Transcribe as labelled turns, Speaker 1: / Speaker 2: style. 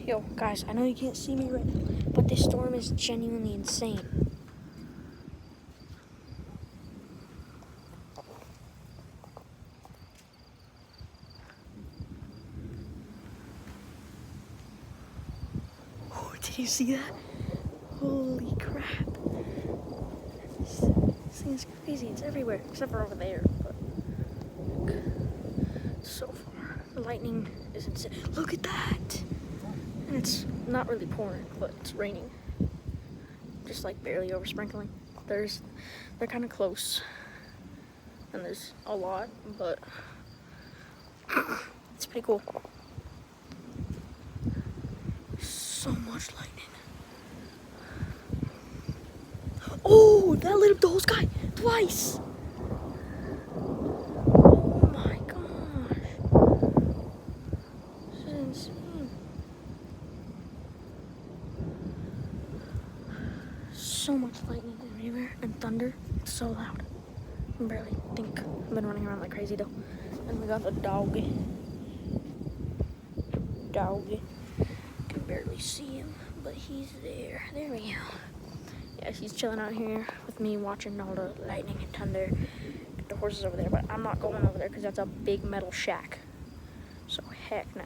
Speaker 1: Yo, guys, I know you can't see me right now, but this storm is genuinely insane. Oh, did you see that? Holy crap. This thing is crazy. It's everywhere, except for over there. But so far, the lightning is insane. Look at that! And it's not really pouring, but it's raining. Just like barely over sprinkling. They're kind of close. And there's a lot, but it's pretty cool. So much lightning. Oh, that lit up the whole sky twice. Oh my gosh. This is insane. So much lightning everywhere and thunder. It's so loud. I can barely think. I've been running around like crazy though. And we got the doggy. Can barely see him, but he's there. There we go. Yeah, he's chilling out here with me watching all the lightning and thunder. The horses over there, but I'm not going over there because that's a big metal shack. So heck no.